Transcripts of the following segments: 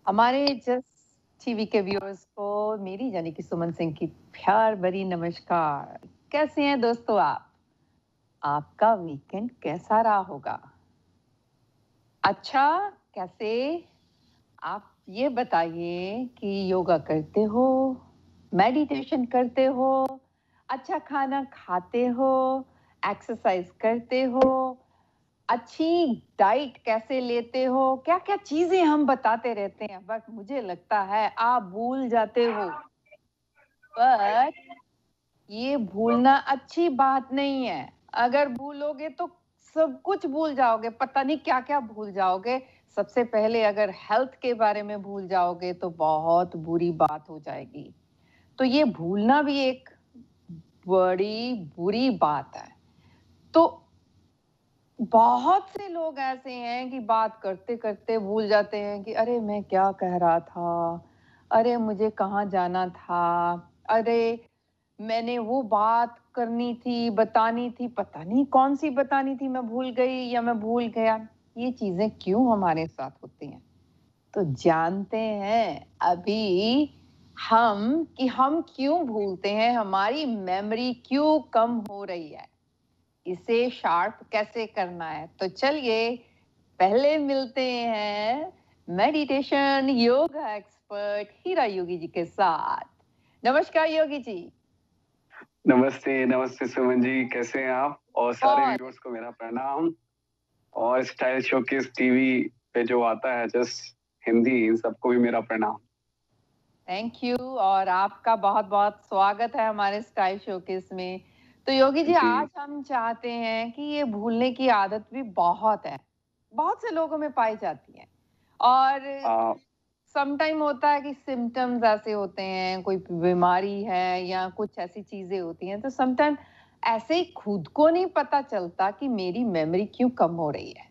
हमारे just TV के viewers को मेरी यानी कि सुमन सिंह की प्यार भरी नमस्कार। कैसे हैं दोस्तों आप? आपका वीकेंड कैसा रहा होगा? अच्छा, कैसे? आप ये बताइए कि योगा करते हो, मेडिटेशन करते हो, अच्छा खाना खाते हो, एक्सरसाइज करते हो, अच्छी डाइट कैसे लेते हो? क्या-क्या चीज़ें हम बताते रहते हैं, बट मुझे लगता है आप भूल जाते हो। बट ये भूलना अच्छी बात नहीं है। अगर भूलोगे तो सब कुछ भूल जाओगे, पता नहीं क्या-क्या भूल जाओगे। सबसे पहले अगर हेल्थ के बारे में भूल जाओगे तो बहुत बुरी बात हो जाएगी। तो ये भूलना भी एक बड़ी बुरी बात है। तो बहुत से लोग ऐसे हैं कि बात करते-करते भूल जाते हैं कि अरे मैं क्या कह रहा था? अरे मुझे कहाँ जाना था? अरे मैंने वो बात करनी थी, बतानी थी, पता नहीं कौन-सी बतानी थी, मैं भूल गई या मैं भूल गया। ये चीज़ें क्यों हमारे साथ होती हैं? तो जानते हैं अभी हम कि हम क्यों भूलते हैं, हमारी मेमोरी क्यों कम हो रही है? इसे शार्प कैसे करना है? तो चलिए पहले मिलते हैं मेडिटेशन योगा एक्सपर्ट हीरा योगी जी के साथ। नमस्कार योगी जी। नमस्ते, नमस्ते सुमन जी, कैसे हैं आप? और सारे बहुत व्यूअर्स को मेरा प्रणाम। और स्टाइल शोकेस टीवी पे जो आता है जस्ट हिंदी, इन सबको भी मेरा प्रणाम। थैंक यू और आपका बहुत-बहुत स्वागत है हमारे स्टाइल शोकेस में। तो योगी जी जी। आज हम चाहते हैं कि ये भूलने की आदत भी बहुत है, बहुत से लोगों में पाई जाती है और अ, सम टाइम होता है कि सिम्पटम्स ऐसे होते हैं, कोई बीमारी है या कुछ ऐसी चीज़ें होती हैं, तो सम टाइम ऐसे ही खुद को नहीं पता चलता कि मेरी मेमोरी क्यों कम हो रही है।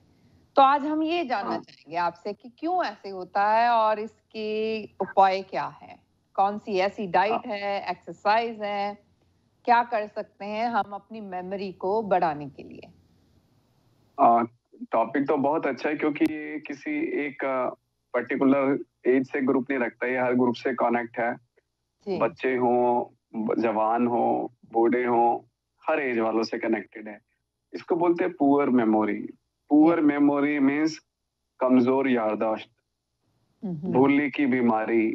तो आज हम ये जानना हाँ, चाहेंगे आपसे कि क्यों ऐसे होता है और इसके उपाय क्या हैं? कौन-सी ऐसी अ, डाइट है, एक्सरसाइज़ है, क्या कर सकते हैं हम अपनी मेमोरी को बढ़ाने के लिए? अ, टॉपिक तो बहुत अच्छा है क्योंकि ये किसी एक पर्टिकुलर एज से ग्रुप नहीं रखता, ये हर ग्रुप से कनेक्ट है। जी, बच्चे हों, जवान हों, बूढ़े हों, हर एज वालों से कनेक्टेड है। इसको बोलते हैं पुअर मेमोरी। या पुअर मेमोरी मीन्स कमज़ोर याददाश्त। हुँ, हुँ। भूलने की बीमारी,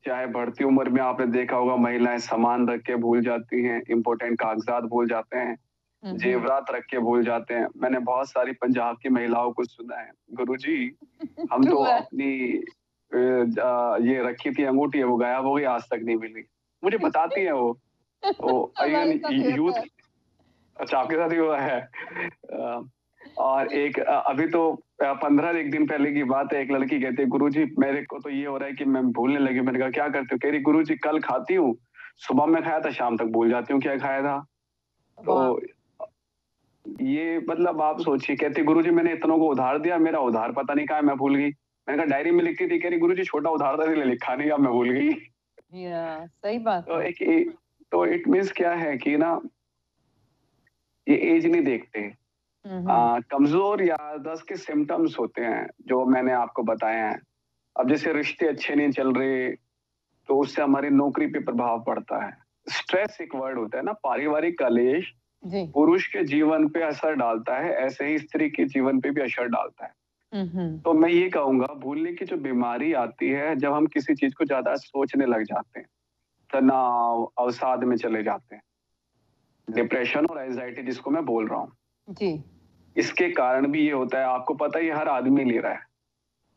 चाहे बढ़ती उम्र में आपने देखा होगा महिलाएँ सामान रख के भूल जाती हैं, इम्पोर्टेंट कागज़ात भूल जाते हैं, हुँ, हुँ। ज़ेवरात रख के भूल जाते हैं। मैंने बहुत सारी पंजाब की महिलाओं को सुना है, गुरुजी हम ट्रू तो है। अपनी ये रखी थी अंगूठी वो गायब हो गई आज तक नहीं मिली। मुझे बताती हैं वो इवन हमारे साथ भी होता यूथ। है। अच्छा आपके साथ ही हुआ है? अ, और एक अभी तो 15 एक दिन पहले की बात है, एक लड़की कहती है गुरुजी मेरे को तो ये हो रहा है कि मैं भूलने लगी। मैंने कहा क्या करते हो? कह रही गुरुजी कल खाती हूँ, सुबह में खाया था शाम तक भूल जाती हूँ क्या खाया था। तो वाह! ये मतलब आप सोचिए, कहती गुरुजी मैंने इतनों को उधार दिया, मेरा उधार पता नहीं कहाँ है मैं भूल गई। मैंने कहा डायरी में लिखती थी, कह रही गुरुजी छोटा उधार था इसलिए लिखा नहीं, अब मैं भूल गई। या सही बात तो है। एक तो इट मीन्स क्या है कि ना ये एज नहीं देखते। हुँ, हुँ। कमज़ोर याददाश्त के सिम्पटम्स होते हैं, जो मैंने आपको बताए हैं। अब जैसे रिश्ते अच्छे नहीं चल रहे, तो उससे हमारी नौकरी पे प्रभाव पड़ता है। स्ट्रेस एक वर्ड होता है ना, पारिवारिक कलेश जी। पुरुष के जीवन पे असर डालता है, ऐसे ही स्त्री के जीवन पे भी असर डालता है। हुँ, हुँ। तो मैं ये कहूँगा भूलने की जो बीमारी आती है, जब हम किसी चीज़ को ज़्यादा सोचने लग जाते हैं, तनाव, अवसाद में चले जाते हैं। डिप्रेशन और एंग्ज़ायटी जिसको मैं बोल रहा हूँ। जी। इसके कारण भी ये होता है, आपको पता है ये हर आदमी ले रहा है।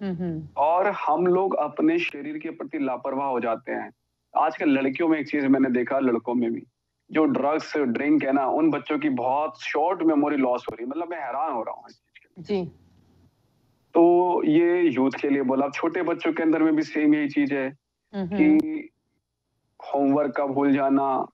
हुँ, हुँ। और हम लोग अपने शरीर के प्रति लापरवाह हो जाते हैं। आजकल लड़कियों में एक चीज़ मैंने देखा, लड़कों में भी, जो ड्रग्स, ड्रिंक है ना, उन बच्चों की बहुत शॉर्ट मेमोरी लॉस हो रही है। मतलब मैं हैरान हो रहा हूँ इस चीज़ के लिए। जी। तो ये यूथ के लिए बोला, अब छोटे बच्चों के अंदर में भी सेम यही चीज़ है हुँ, हुँ। कि होमवर्क का भूल जाना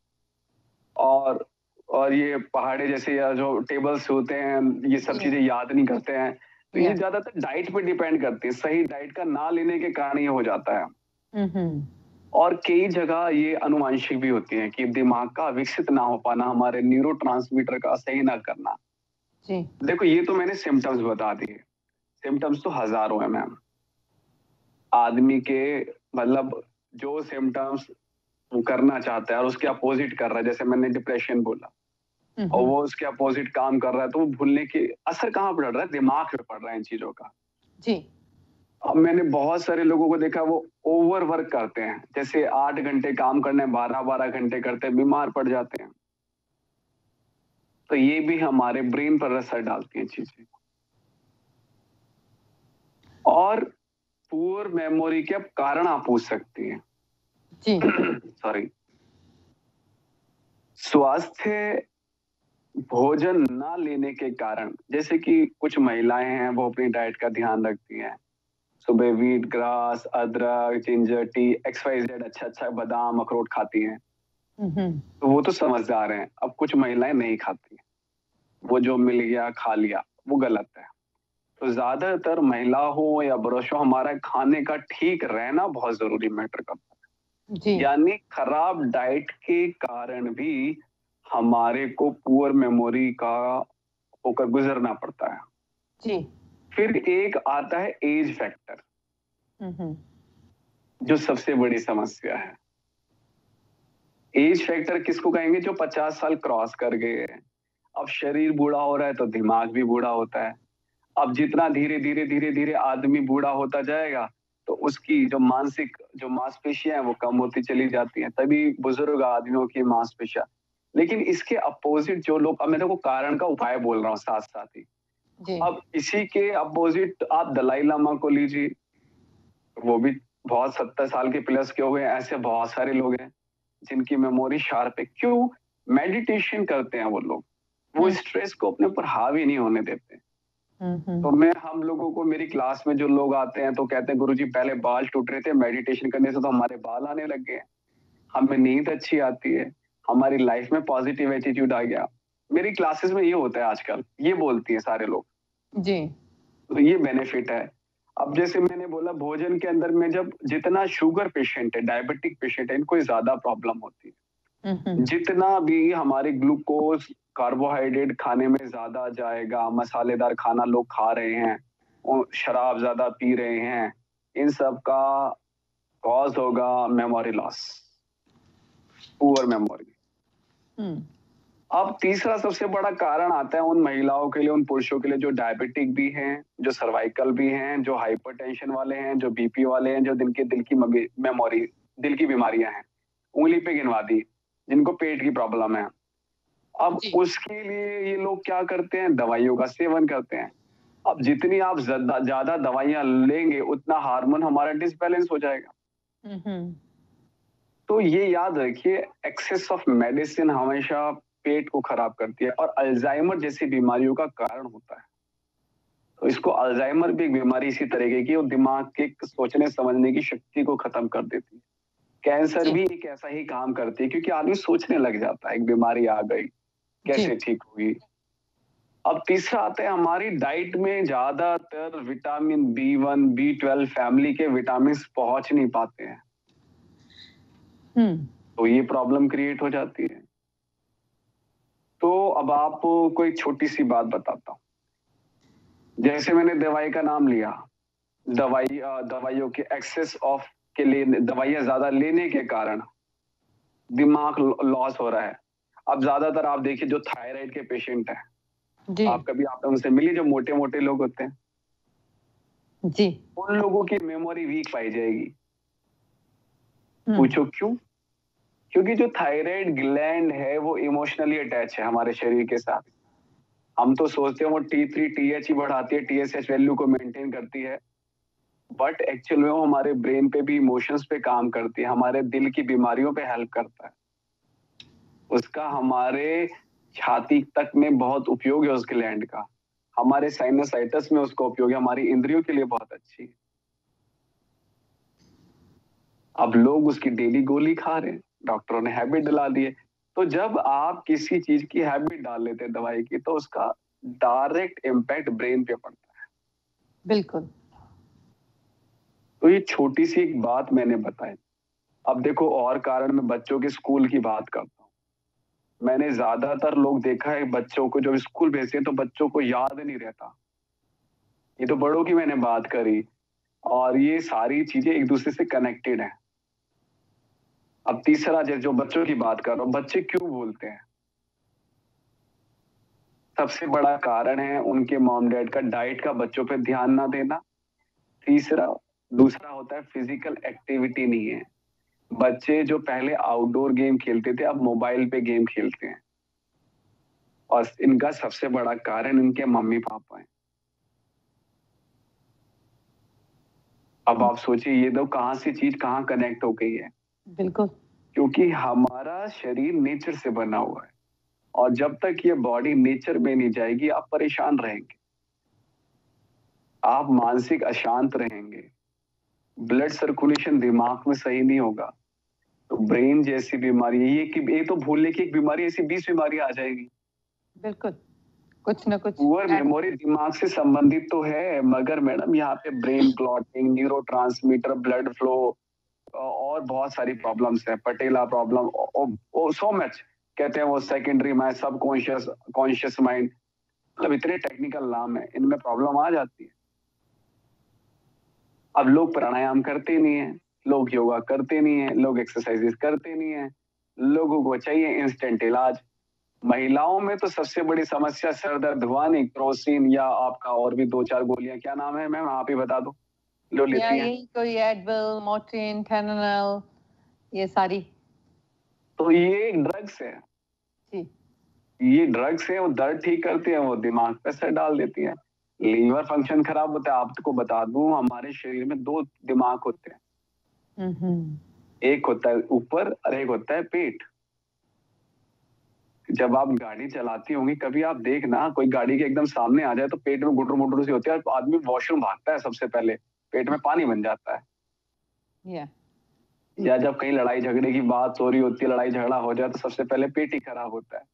और ये पहाड़े जैसे या जो टेबल्स होते हैं, ये सब जी। चीज़ें याद नहीं करते हैं। तो ये या ज़्यादातर डाइट पे डिपेंड करती है। सही डाइट का ना लेने के कारण ये हो जाता है। हुँ, हुँ। और कई जगह ये आनुवांशिक भी होती है कि दिमाग का विकसित ना हो पाना, हमारे न्यूरोट्रांसमीटर का सही ना करना। जी। देखो ये तो मैंने सिम्पटम्स बता दिए। सिम्पटम्स तो हज़ारों हैं मैम। आदमी के मतलब जो सिम्टम्स वो करना चाहता है और उसके अपोजिट कर रहा है, जैसे मैंने डिप्रेशन बोला और वो उसके अपोजिट काम कर रहा है, तो वो भूलने की असर कहाँ पड़ रहा है? दिमाग पे पड़ रहा है इन चीजों का। जी। अब मैंने बहुत सारे लोगों को देखा, वो ओवर वर्क करते हैं, जैसे 8 घंटे काम करने 12-12 घंटे करते हैं, बीमार पड़ जाते हैं। तो ये भी हमारे ब्रेन पर असर डालती हैं चीजें। और पुअर मेमोरी के अब कारण आप पूछ सकती हैं। जी। सॉरी। स्वास्थ्य भोजन ना लेने के कारण, जैसे कि कुछ महिलाएं हैं वो अपनी डाइट का ध्यान रखती हैं, सुबह व्हीट ग्रास, अदरक, जिंजर टी, XYZ अच्छा अच्छा बादाम अखरोट खाती हैं, तो वो तो समझदार हैं। अब कुछ महिलाएं नहीं खाती, वो जो मिल गया खा लिया, वो गलत है। तो ज्यादातर महिला हो या पुरुष हो, हमारा खाने का ठीक रहना बहुत जरूरी मैटर करता है। जी। यानी खराब डाइट के कारण भी हमारे को पुअर मेमोरी का होकर गुजरना पड़ता है। जी। फिर एक आता है एज फैक्टर, जो सबसे बड़ी समस्या है। एज फैक्टर किसको कहेंगे? जो 50 साल क्रॉस कर गए हैं। अब शरीर बूढ़ा हो रहा है तो दिमाग भी बूढ़ा होता है। अब जितना धीरे धीरे धीरे धीरे आदमी बूढ़ा होता जाएगा, तो उसकी जो मानसिक जो मांसपेशियां हैं वो कम होती चली जाती हैं, तभी बुजुर्ग आदमियों की मांसपेशियां। लेकिन इसके अपोजिट जो लोग, अब मैं देखो कारण का उपाय बोल रहा हूँ साथ साथ ही। जी। अब इसी के अपोजिट आप दलाई लामा को लीजिए, वो भी बहुत 70 साल के प्लस के हो गए। ऐसे बहुत सारे लोग हैं जिनकी मेमोरी शार्प है। क्यों? मेडिटेशन करते हैं वो लोग, वो स्ट्रेस को अपने ऊपर हावी नहीं होने देते। तो मैं हम लोगों को, मेरी क्लास में जो लोग आते हैं तो कहते हैं गुरुजी पहले बाल टूट रहे थे, मेडिटेशन करने से तो हमारे बाल आने लग गए, हमें नींद अच्छी आती है, हमारी लाइफ में पॉजिटिव एटीट्यूड आ गया। मेरी क्लासेस में ये होता है आजकल, ये बोलती है सारे लोग। जी। तो ये बेनिफिट है। अब जैसे मैंने बोला भोजन के अंदर में, जब जितना शुगर पेशेंट है, डायबिटिक पेशेंट है, इनको ज्यादा प्रॉब्लम होती है। जितना भी हमारे ग्लूकोज कार्बोहाइड्रेट खाने में ज्यादा जाएगा, मसालेदार खाना लोग खा रहे हैं और शराब ज्यादा पी रहे हैं, इन सब का कॉज होगा मेमोरी लॉस, पुअर मेमोरी। अब तीसरा सबसे बड़ा कारण आता है उन महिलाओं के लिए, उन पुरुषों के लिए जो डायबिटिक भी हैं, जो सर्वाइकल भी हैं, जो हाइपरटेंशन वाले हैं, जो बीपी वाले हैं, जो दिल की मेमोरी, दिल की बीमारियां हैं, उंगली पे गिनवा दी, जिनको पेट की प्रॉब्लम है। अब उसके लिए ये लोग क्या करते हैं? दवाइयों का सेवन करते हैं। अब जितनी आप ज्यादा दवाइयां लेंगे, उतना हार्मोन हमारा डिसबैलेंस हो जाएगा। तो ये याद रखिए, एक्सेस ऑफ मेडिसिन हमेशा पेट को खराब करती है और अल्जाइमर जैसी बीमारियों का कारण होता है। तो इसको, अल्जाइमर भी एक बीमारी इसी तरीके की, और दिमाग के सोचने समझने की शक्ति को खत्म कर देती है। कैंसर भी एक ऐसा ही काम करती है, क्योंकि आदमी सोचने लग जाता है, एक बीमारी आ गई कैसे ठीक होगी। अब तीसरा आता है, हमारी डाइट में ज्यादातर विटामिन B1, B12 फैमिली के विटामिन पहुंच नहीं पाते हैं, तो ये प्रॉब्लम क्रिएट हो जाती है। तो अब आपको एक छोटी सी बात बताता हूँ। जैसे मैंने दवाई का नाम लिया, दवाइयों के एक्सेस ऑफ के लिए, दवाइयां ज्यादा लेने के कारण दिमाग लॉस हो रहा है। अब ज्यादातर आप देखिए जो थायराइड के पेशेंट हैं, आप कभी आपने उनसे मिली, जो मोटे मोटे लोग होते हैं, जी। उन लोगों की मेमोरी वीक पाई जाएगी। पूछो क्यों? क्योंकि जो थायराइड ग्लैंड है वो इमोशनली अटैच है हमारे शरीर के साथ। हम तो सोचते हैं वो T3 TH ही बढ़ाती है, TSH वैल्यू को मेंटेन करती है, बट एक्चुअल में वो हमारे ब्रेन पे भी, इमोशंस पे काम करती है, हमारे दिल की बीमारियों पे हेल्प करता है। उसका हमारे छाती तक में बहुत उपयोग है उस ग्लैंड का, हमारे साइनसाइटिस में उसका उपयोग है, हमारी इंद्रियों के लिए बहुत अच्छी है। अब लोग उसकी डेली गोली खा रहे हैं, डॉक्टरों ने हैबिट दिला दी है। तो जब आप किसी चीज की हैबिट डाल लेते हैं दवाई की, तो उसका डायरेक्ट इम्पैक्ट ब्रेन पे पड़ता है। बिल्कुल। तो ये छोटी सी एक बात मैंने बताई। अब देखो, और कारण में बच्चों के स्कूल की बात करता हूँ। मैंने ज्यादातर लोग देखा है, बच्चों को जब स्कूल भेजते हैं तो बच्चों को याद नहीं रहता। ये तो बड़ों की मैंने बात करी। और ये सारी चीजें एक दूसरे से कनेक्टेड हैं। अब तीसरा, जो बच्चों की बात कर रहा हूँ, बच्चे क्यों बोलते हैं? सबसे बड़ा कारण है उनके मॉम डैड का डाइट का बच्चों पे ध्यान ना देना। दूसरा होता है फिजिकल एक्टिविटी नहीं है। बच्चे जो पहले आउटडोर गेम खेलते थे, अब मोबाइल पे गेम खेलते हैं, और इनका सबसे बड़ा कारण इनके मम्मी पापा हैं। अब आप सोचिए, ये दो कहां से चीज कहां कनेक्ट हो गई है? बिल्कुल। क्योंकि हमारा शरीर नेचर से बना हुआ है, और जब तक ये बॉडी नेचर में नहीं जाएगी, आप परेशान रहेंगे, आप मानसिक अशांत रहेंगे, ब्लड सर्कुलेशन दिमाग में सही नहीं होगा, तो ब्रेन जैसी बीमारी, ये तो भूलने की एक बीमारी, ऐसी 20 बीमारी आ जाएगी। बिल्कुल, कुछ ना कुछ पुअर मेमोरी दिमाग से संबंधित तो है, मगर मैडम यहाँ पे brain clotting, neurotransmitter, blood flow, और बहुत सारी प्रॉब्लम्स है, पटेला प्रॉब्लम, सो मच। कहते हैं वो सेकेंडरी माइंड, सब कॉन्शियस माइंड, मतलब इतने टेक्निकल नाम है, इनमें प्रॉब्लम आ जाती है। अब लोग प्राणायाम करते नहीं है, लोग योगा करते नहीं है, लोग एक्सरसाइजेस करते नहीं है, लोगों को चाहिए इंस्टेंट इलाज। महिलाओं में तो सबसे बड़ी समस्या सर दर्द हुआ नहीं, क्रोसिन या आपका और भी 2-4 गोलियां, क्या नाम है मैम, आप ही बता दो, लो या लेती हैं। यही कोई एडविल, मोर्टिन, टेनल, ये सारी। तो ये ड्रग्स है, जी। ये ड्रग्स है, वो दर्द ठीक करती है, वो दिमाग पे असर डाल देती है, लीवर फंक्शन खराब होता है। आपको बता दूं, हमारे शरीर में 2 दिमाग होते हैं, एक होता है ऊपर और एक होता है पेट। जब आप गाड़ी चलाती होंगी, कभी आप देखना, कोई गाड़ी के एकदम सामने आ जाए तो पेट में गुटुर मुटुर सी होती है, और आदमी वॉशरूम भागता है, सबसे पहले पेट में पानी बन जाता है। या जब कहीं लड़ाई झगड़े की बात हो रही होती है, लड़ाई झगड़ा हो जाए, तो सबसे पहले पेट ही खराब होता है।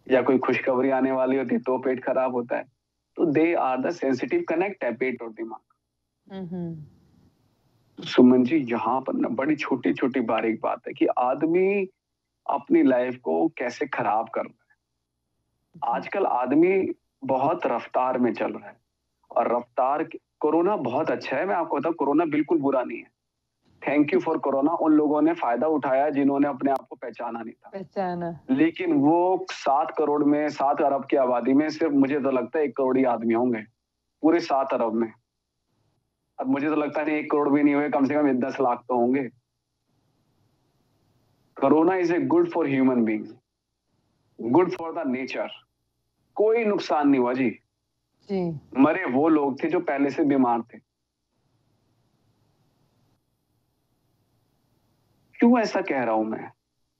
या कोई खुशखबरी आने वाली होती है तो पेट खराब होता है। तो they are the sensitive connect है, पेट और दिमाग। सुमन जी, यहाँ पर ना बड़ी छोटी छोटी बारीक बात है कि आदमी अपनी लाइफ को कैसे खराब कर रहा है। आजकल आदमी बहुत रफ्तार में चल रहा है, और कोरोना बहुत अच्छा है, मैं आपको बताऊं, कोरोना बिल्कुल बुरा नहीं है। थैंक यू फॉर कोरोना, उन लोगों ने फायदा उठाया जिन्होंने अपने आप को पहचाना नहीं था। लेकिन वो 7 करोड़ में, 7 अरब की आबादी में सिर्फ मुझे तो लगता है 1 करोड़ ही आदमी होंगे पूरे 7 अरब में। अब मुझे तो लगता नहीं 1 करोड़ भी नहीं हुए, कम से कम 10 लाख तो होंगे। Corona is a good for human being, good for the nature. कोई नुकसान नहीं हुआ जी। मरे वो लोग थे जो पहले से बीमार थे। क्यों ऐसा कह रहा हूं मैं?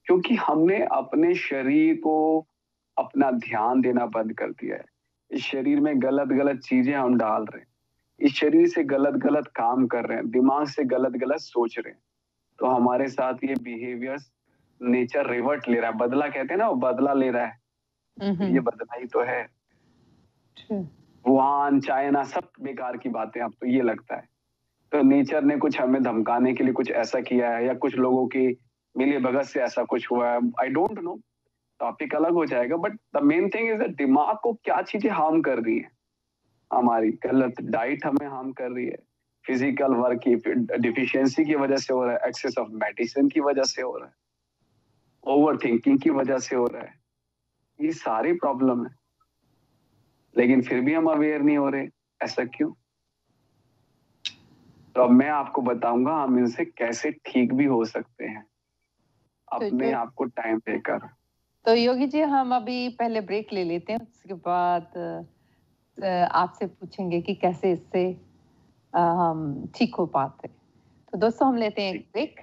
क्योंकि हमने अपने शरीर को अपना ध्यान देना बंद कर दिया है। इस शरीर में गलत गलत चीजें हम डाल रहे हैं, इस शरीर से गलत गलत काम कर रहे हैं, दिमाग से गलत गलत सोच रहे हैं, तो हमारे साथ ये बिहेवियर नेचर रिवर्ट ले रहा है, बदला कहते हैं ना, वो बदला ले रहा है। तो ये बदला ही तो है। वुहान, चाइना, सब बेकार की बातें, अब तो ये लगता है। तो नेचर ने कुछ हमें धमकाने के लिए कुछ ऐसा किया है, या कुछ लोगों की मिली भगत से ऐसा कुछ हुआ है, आई डोंट नो, टॉपिक अलग हो जाएगा। But the main thing is दिमाग को क्या चीजें हार्म कर रही है। हमारी गलत डाइट हमें हार्म कर रही है, फिजिकल वर्क की डिफिशियंसी की वजह से हो रहा है, एक्सेस ऑफ मेडिसिन की वजह से हो रहा है, ओवर थिंकिंग की वजह से हो रहा है। ये सारी प्रॉब्लम है, लेकिन फिर भी हम अवेयर नहीं हो रहे। ऐसा क्यों? तो अब मैं आपको बताऊंगा हम इनसे कैसे ठीक भी हो सकते हैं, अपने आप को टाइम देकर। तो योगी जी, हम अभी पहले ब्रेक ले लेते हैं, उसके बाद आपसे पूछेंगे कि कैसे इससे हम ठीक हो पाते। तो दोस्तों, हम लेते हैं एक ब्रेक।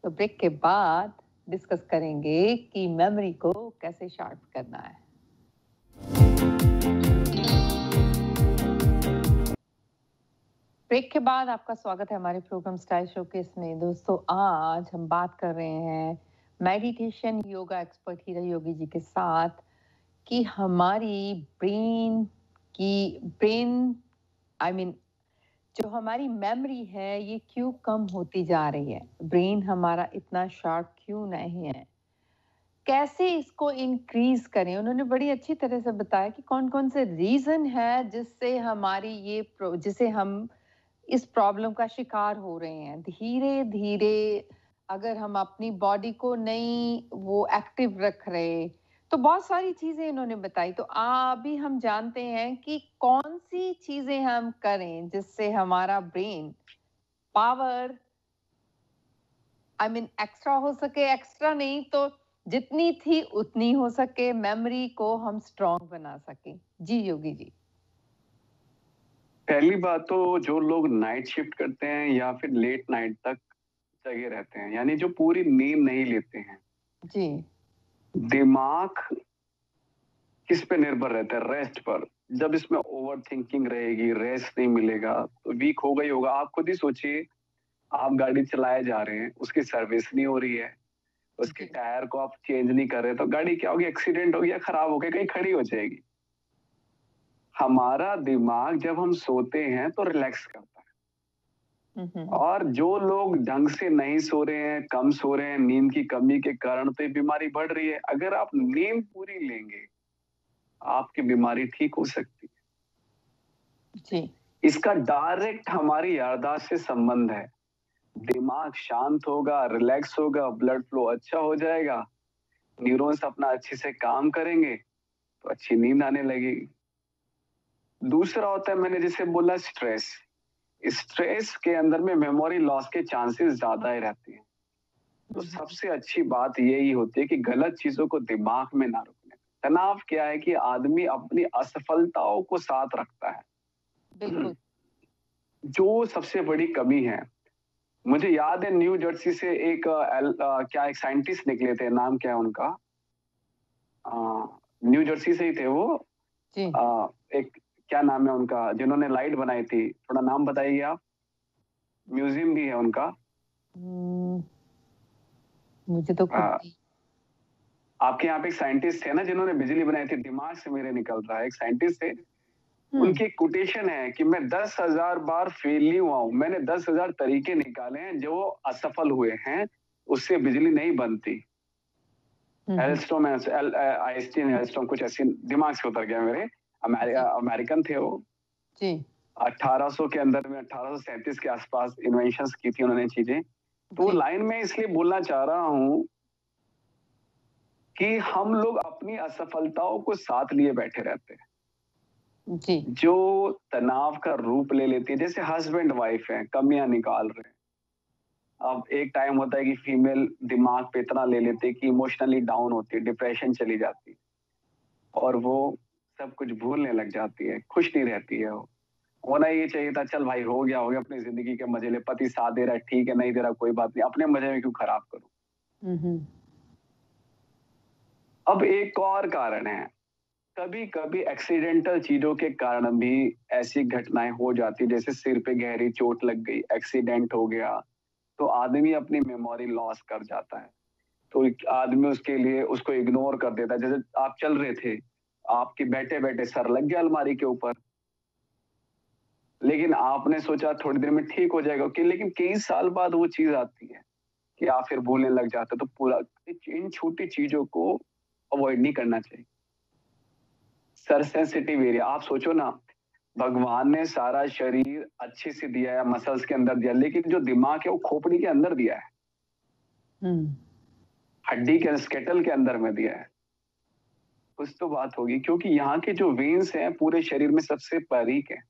तो ब्रेक के बाद डिस्कस करेंगे कि मेमोरी को कैसे शार्प करना है। ब्रेक के बाद आपका स्वागत है हमारे प्रोग्राम स्टाइल शोकेस में। दोस्तों, आज हम बात कर रहे हैं मेडिटेशन योगा एक्सपर्ट हीरा योगी जी के साथ कि हमारी जो हमारी मेमोरी है ये क्यों कम होती जा रही है, ब्रेन हमारा इतना शार्प क्यों नहीं है, कैसे इसको इंक्रीज करें? उन्होंने बड़ी अच्छी तरह से बताया कि कौन-कौन से रीज़न है जिससे हमारी जिसे हम इस प्रॉब्लम का शिकार हो रहे हैं। धीरे-धीरे अगर हम अपनी बॉडी को नहीं वो एक्टिव रख रहे, तो बहुत सारी चीज़ें इन्होंने बताई। तो अभी हम जानते हैं कि कौन-सी चीज़ें हम करें जिससे हमारा ब्रेन पावर एक्स्ट्रा हो सके, एक्स्ट्रा नहीं तो जितनी थी उतनी हो सके, मेमोरी को हम स्ट्रॉन्ग बना सकें। जी, योगी जी। पहली बात तो जो लोग नाइट शिफ्ट करते हैं या फिर लेट नाइट तक जगे रहते हैं, यानी जो पूरी नींद नहीं लेते हैं, जी। दिमाग किस पे निर्भर रहता है? रेस्ट पर। जब इसमें ओवर थिंकिंग रहेगी, रेस्ट नहीं मिलेगा, तो वीक होगा ही होगा। आप खुद ही सोचिए, आप गाड़ी चलाए जा रहे हैं, उसकी सर्विस नहीं हो रही है, उसके जी। टायर को आप चेंज नहीं कर रहे, तो गाड़ी क्या होगी? एक्सीडेंट होगी या खराब होगी, कहीं खड़ी हो जाएगी। हमारा दिमाग जब हम सोते हैं तो रिलैक्स करता है। हुँ, हुँ, हुँ। और जो लोग ढंग से नहीं सो रहे हैं, कम सो रहे हैं, नींद की कमी के कारण तो ये बीमारी बढ़ रही है। अगर आप नींद पूरी लेंगे, आपकी बीमारी ठीक हो सकती है। जी। इसका डायरेक्ट हमारी याददाश्त से संबंध है। दिमाग शांत होगा, रिलैक्स होगा, ब्लड फ्लो अच्छा हो जाएगा, न्यूरॉन्स अपना अच्छे से काम करेंगे, तो अच्छी नींद आने लगेगी। दूसरा होता है, मैंने जैसे बोला, स्ट्रेस। स्ट्रेस के अंदर में मेमोरी लॉस के चांसेस ज़्यादा ही रहते हैं। तो हुँ, हुँ। सबसे अच्छी बात यही होती है कि गलत चीज़ों को दिमाग में ना रखने। तनाव क्या है कि आदमी अपनी असफलताओं को साथ रखता है। बिल्कुल। जो सबसे बड़ी कमी है, मुझे याद है न्यू जर्सी से एक साइंटिस्ट निकले थे, नाम क्या है उनका? अ, न्यू जर्सी से ही थे वो। जी। एक क्या नाम है उनका, जिन्होंने लाइट बनाई थी? थोड़ा नाम बताइए आप। म्यूज़ियम भी है उनका। हुँ, मुझे तो अ खुद नहीं। आपके यहाँ पे एक साइंटिस्ट थे ना जिन्होंने बिजली बनाई थी, दिमाग से मेरे निकल रहा है, एक साइंटिस्ट थे। हुँ, उनकी एक कोटेशन है कि मैं 10,000 बार फेल नहीं हुआ हूँ, मैंने 10,000 तरीके निकाले हैं जो असफल हुए हैं, उससे बिजली नहीं बनती। हुँ, हुँ। आइंस्टीन एल्स्टॉम कुछ ऐसे, दिमाग से उतर गया मेरे। जी, अमेरिकन थे वो। जी, 1800 के अंदर में 1837 के आसपास इन्वेंशंस की थी उन्होंने चीजें। तो वो जी, लाइन में इसलिए बोलना चाह रहा हूँ कि हम लोग अपनी असफलताओं को साथ लिए बैठे रहते हैं, जी। जो तनाव का रूप ले लेती है। जैसे हस्बैंड वाइफ है, कमियां निकाल रहे हैं। अब एक टाइम होता है कि फीमेल दिमाग पे इतना ले लेती है कि इमोशनली डाउन होती है, डिप्रेशन चली जाती है, और वो सब कुछ भूलने लग जाती है, खुश नहीं रहती है वो। होना ये चाहिए था, चल भाई हो गया, अपनी जिंदगी के मजे ले, पति साथ दे रहा है ठीक है, नहीं दे रहा कोई बात नहीं, अपने मजे में क्यों खराब करूं। हुँ, हुँ। अब एक और कारण है, कभी कभी एक्सीडेंटल चीजों के कारण भी ऐसी घटनाएं हो जाती, जैसे सिर पे गहरी चोट लग गई, एक्सीडेंट हो गया, तो आदमी अपनी मेमोरी लॉस कर जाता है। तो एक आदमी उसके लिए उसको इग्नोर कर देता है। जैसे आप चल रहे थे, आपके बैठे बैठे सर लग गया अलमारी के ऊपर, लेकिन आपने सोचा थोड़ी देर में ठीक हो जाएगा, कि लेकिन कई साल बाद वो चीज आती है कि आप फिर भूलने लग जाते हो। तो पूरा इन छोटी चीजों को अवॉइड नहीं करना चाहिए। सर सेंसिटिव एरिया, आप सोचो ना, भगवान ने सारा शरीर अच्छे से दिया है, मसल्स के अंदर दिया, लेकिन जो दिमाग है वो खोपड़ी के अंदर दिया है, हुँ, हड्डी के स्केटल के अंदर में दिया है। कुछ तो बात होगी, क्योंकि यहाँ के जो वेन्स हैं पूरे शरीर में सबसे बारीक है।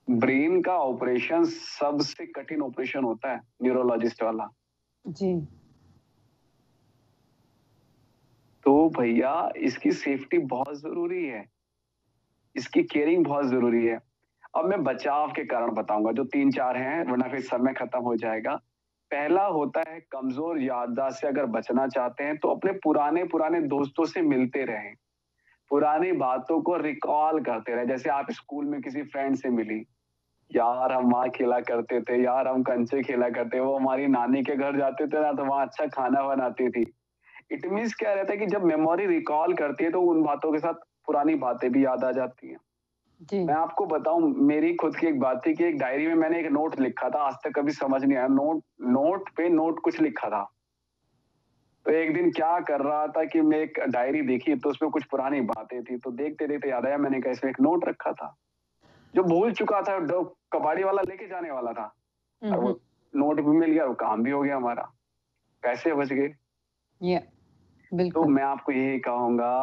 ब्रेन का ऑपरेशन सबसे कठिन ऑपरेशन होता है, न्यूरोलॉजिस्ट वाला। जी। तो भैया इसकी सेफ्टी बहुत जरूरी है, इसकी केयरिंग बहुत जरूरी है। अब मैं बचाव के कारण बताऊंगा, जो 3-4 हैं, वरना फिर समय खत्म हो जाएगा। पहला होता है, कमजोर याददाश्त से अगर बचना चाहते हैं तो अपने पुराने पुराने दोस्तों से मिलते रहें, पुरानी बातों को रिकॉल करते रहे। जैसे आप स्कूल में किसी फ्रेंड से मिली, यार हम वहाँ खेला करते थे, यार हम कंचे खेला करते, वो हमारी नानी के घर जाते थे ना, तो वहाँ अच्छा खाना बनाती थी। इट मीन्स क्या रहता है कि जब मेमोरी रिकॉल करती है तो उन बातों के साथ पुरानी बातें भी याद आ जाती हैं। जी। मैं आपको बताऊं, मेरी खुद की एक बात थी कि एक डायरी में मैंने एक नोट लिखा था, आज तक कभी समझ नहीं आया, नोट नोट पे नोट कुछ लिखा था। तो एक दिन क्या कर रहा था कि मैं एक डायरी देखी तो उसमें कुछ पुरानी बातें थी, तो देखते-देखते याद आया मैंने कहा इसमें एक नोट रखा था, जो भूल चुका था, कबाड़ी वाला लेके जाने वाला था और वो नोट भी मिल गया, वो काम भी हो गया हमारा, पैसे बच गए। या तो बिल्कुल। मैं आपको यही कहूँगा,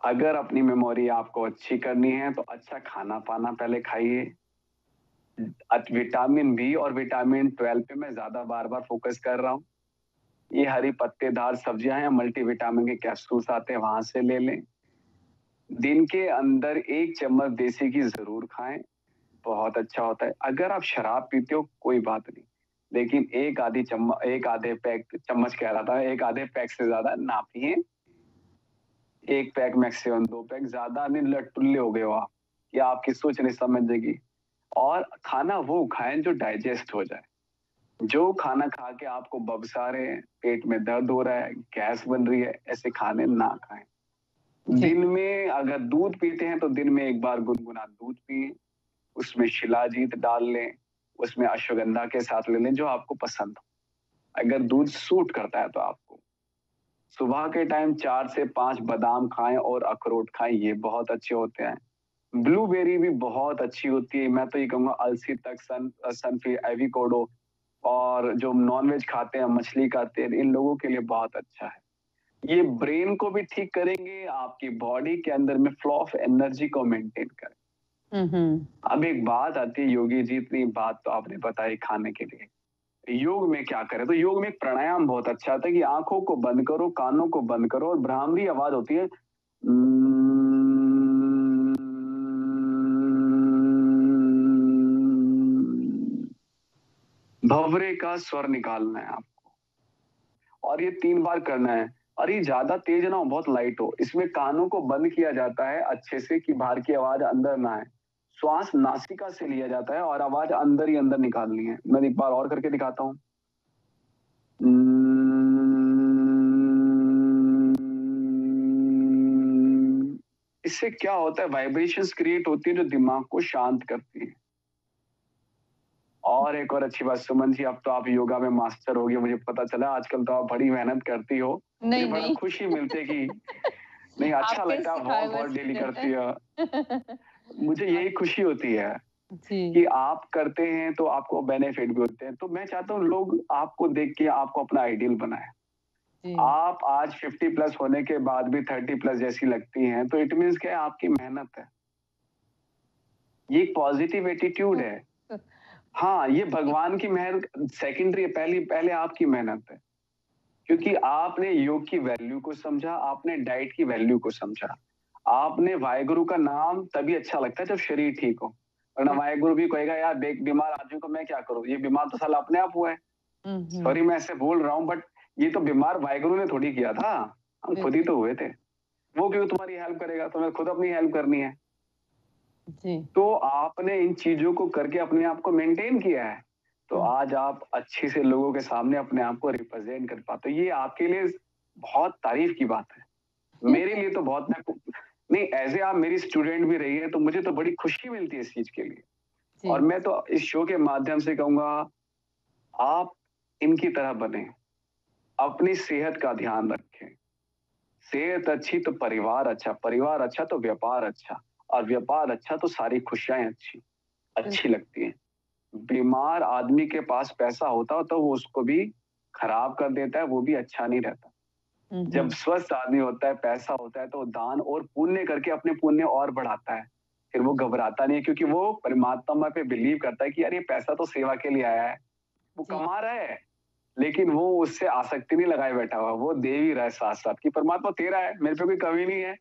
अगर अपनी मेमोरी आपको अच्छी करनी है तो अच्छा खाना-पाना पहले खाइए। विटामिन बी और विटामिन 12 पे मैं ज़्यादा बार-बार फ़ोकस कर रहा हूँ। ये हरी पत्तेदार सब्जियाँ हैं, मल्टीविटामिन के कैप्सूल्स आते हैं, वहाँ से ले लें। दिन के अंदर 1 चम्मच देसी घी ज़रूर खाएँ, बहुत अच्छा होता है। अगर आप शराब पीते हो, कोई बात नहीं, लेकिन 1 आधे पैक चम्मच कह रहा था, 1 आधे पैक से ज़्यादा ना पिएँ। 1 पैक मैक्सिमम 2 पैक, ज़्यादा नहीं, लटुल्ले हो गए हो आप, कि आपकी सोच नहीं समझेगी। और खाना वो खाएँ जो डाइजेस्ट हो जाए। जो खाना खा के आपको बबसा रहे हैं, पेट में दर्द हो रहा है, गैस बन रही है, ऐसे खाने ना खाएँ। जी। दिन में अगर दूध पीते हैं तो दिन में 1 बार गुनगुना दूध पिएँ, उसमें शिलाजीत डाल लें, उसमें अश्वगंधा के साथ ले लें, जो आपको पसंद हो। अगर दूध सूट करता है तो आपको। सुबह के टाइम 4 से 5 बादाम खाएँ और अखरोट खाएँ, ये बहुत अच्छे होते हैं। ब्लूबेरी भी बहुत अच्छी होती है, मैं तो ये कहूँगा अलसी तक, सनफी, एवोकाडो और जो नॉन-वेज खाते हैं, मछली खाते हैं, इन लोगों के लिए बहुत अच्छा है। ये ब्रेन को भी ठीक करेंगे, आपकी बॉडी के अंदर में फ्लो ऑफ एनर्जी को मेंटेन करें। अब एक बात आती है योगी जी, इतनी बात तो आपने बताई खाने के लिए। योग में क्या करें? तो योग में एक प्राणायाम बहुत अच्छा आता है कि आँखों को बंद करो, कानों को बंद करो और भ्रामरी आवाज़ होती है। भंवरे का स्वर निकालना है आपको और ये 3 बार करना है और ये ज़्यादा तेज़ ना हो, बहुत लाइट हो। इसमें कानों को बंद किया जाता है अच्छे से कि बाहर की आवाज़ अंदर ना आए। श्वास नासिका से लिया जाता है और आवाज़ अंदर ही अंदर निकालनी है। मैं एक बार और करके दिखाता हूँ। इससे क्या होता है, वाइब्रेशंस क्रिएट होती है जो दिमाग को शांत करती है। और एक और अच्छी बात सुमन जी, अब तो आप योगा में मास्टर हो गए, मुझे पता चला। आजकल तो आप बड़ी मेहनत करती हो, मुझे नहीं, बड़ा नहीं। खुशी मिलती है कि नहीं, अच्छा आपके लगता है, सिखाए बहुत हुए बहुत डेली से। करती हो। मुझे यही खुशी होती है जी, कि आप करते हैं तो आपको बेनिफिट भी होते हैं। तो मैं चाहता हूँ लोग आपको देख के आपको अपना आइडियल बनाएं। जी। आप आज 50 प्लस होने के बाद भी 30 प्लस जैसी लगती हैं, तो इट मीन्स क्या है, आपकी मेहनत है। ये एक पॉजिटिव एटीट्यूड है। हाँ, ये भगवान की मेहर सेकेंडरी है, पहली पहले आपकी मेहनत है। क्योंकि आपने योग की वैल्यू को समझा, आपने डाइट की वैल्यू को समझा। आपने वाहेगुरु का नाम तभी अच्छा लगता है जब शरीर ठीक हो। वरना वाहेगुरु भी कहेगा यार देख बीमार आदमी को मैं क्या करूँ? ये बीमार तो साला अपने आप हुआ है। सॉरी मैं ऐसे बोल रहा हूँ बट ये तो बीमार वाहेगुरु ने थोड़ी किया था, हम खुद ही तो हुए थे। वो क्यों तुम्हारी हेल्प करेगा? तुम्हें खुद अपनी हेल्प करनी है। जी। तो आपने इन चीजों को करके अपने आप को मेंटेन किया है, तो आज आप अच्छे से लोगों के सामने अपने आप को रिप्रेजेंट कर पाते हो। ये आपके लिए बहुत तारीफ की बात है। मेरे लिए तो बहुत, मैं नहीं, ऐसे आप मेरी स्टूडेंट भी रही है तो मुझे तो बड़ी खुशी मिलती है इस चीज के लिए। जी। और मैं तो इस शो के माध्यम से कहूंगा आप इनकी तरह बने, अपनी सेहत का ध्यान रखें। सेहत अच्छी तो परिवार अच्छा, परिवार अच्छा तो व्यापार अच्छा, और व्यापार अच्छा तो सारी खुशियां अच्छी लगती हैं। बीमार आदमी के पास पैसा होता हो तो वो उसको भी खराब कर देता है, वो भी अच्छा नहीं रहता। जब स्वस्थ आदमी होता है, पैसा होता है, तो दान और पुण्य करके अपने पुण्य और बढ़ाता है। फिर वो घबराता नहीं है क्योंकि वो परमात्मा पे बिलीव करता है कि यार ये पैसा तो सेवा के लिए आया है, वो जी। कमा रहा है, लेकिन वो उससे आसक्ति नहीं लगाए बैठा हुआ, वो दे भी रहा है साथ साथ कि परमात्मा तेरा है, मेरे पे कोई कमी नहीं है।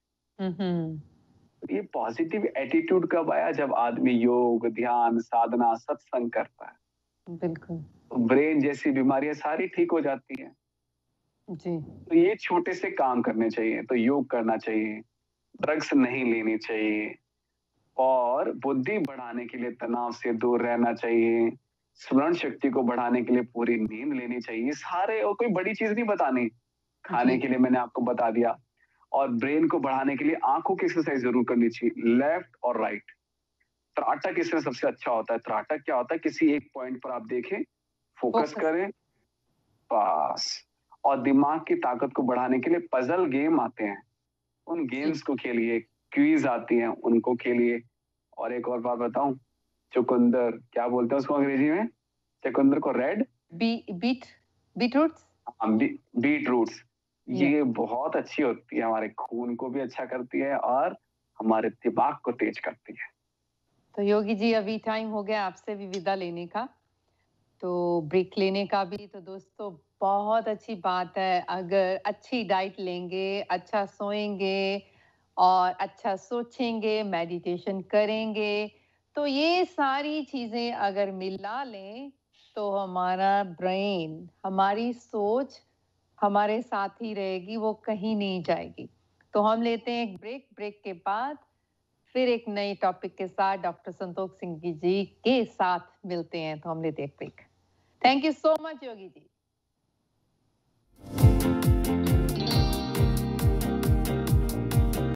ये पॉजिटिव एटीट्यूड कब आया? जब आदमी योग, ध्यान, साधना, सत्संग करता है, बिल्कुल। तो ब्रेन जैसी बीमारियां सारी ठीक हो जाती हैं। जी। तो ये छोटे से काम करने चाहिए, तो योग करना चाहिए, ड्रग्स नहीं लेनी चाहिए और बुद्धि बढ़ाने के लिए तनाव से दूर रहना चाहिए। स्मरण शक्ति को बढ़ाने के लिए पूरी नींद लेनी चाहिए। सारे, और कोई बड़ी चीज नहीं बतानी। खाने जी। के लिए मैंने आपको बता दिया। और ब्रेन को बढ़ाने के लिए आंखों की एक्सरसाइज जरूर करनी चाहिए, लेफ्ट और राइट। त्राटक इसमें सबसे अच्छा होता है। त्राटक क्या होता है? किसी एक पॉइंट पर आप देखें, फोकस फ़ोकस। करें, बस। और दिमाग की ताकत को बढ़ाने के लिए पजल गेम आते हैं, उन गेम्स को खेलिए, क्विज आती हैं उनको खेलिए। और एक और बात बताऊं, चुकंदर क्या बोलते हैं उसको अंग्रेजी में, चुकंदर को रेड बीटरूट्स, बीट रूट्स, ये बहुत अच्छी होती है, हमारे खून को भी अच्छा करती है और हमारे दिमाग को तेज करती है। तो योगी जी अभी टाइम हो गया आपसे भी विदा लेने का, तो ब्रेक लेने का भी। तो दोस्तों बहुत अच्छी बात है, अगर अच्छी डाइट लेंगे, अच्छा सोएंगे और अच्छा सोचेंगे, मेडिटेशन करेंगे, तो ये सारी चीजें अगर मिला लें तो हमारा ब्रेन, हमारी सोच हमारे साथ ही रहेगी, वो कहीं नहीं जाएगी। तो हम लेते हैं एक ब्रेक, ब्रेक के बाद फिर एक नए टॉपिक के साथ डॉक्टर संतोष सिंह जी के साथ मिलते हैं। तो हम लेते हैं एक break. Thank you so much Yogi ji.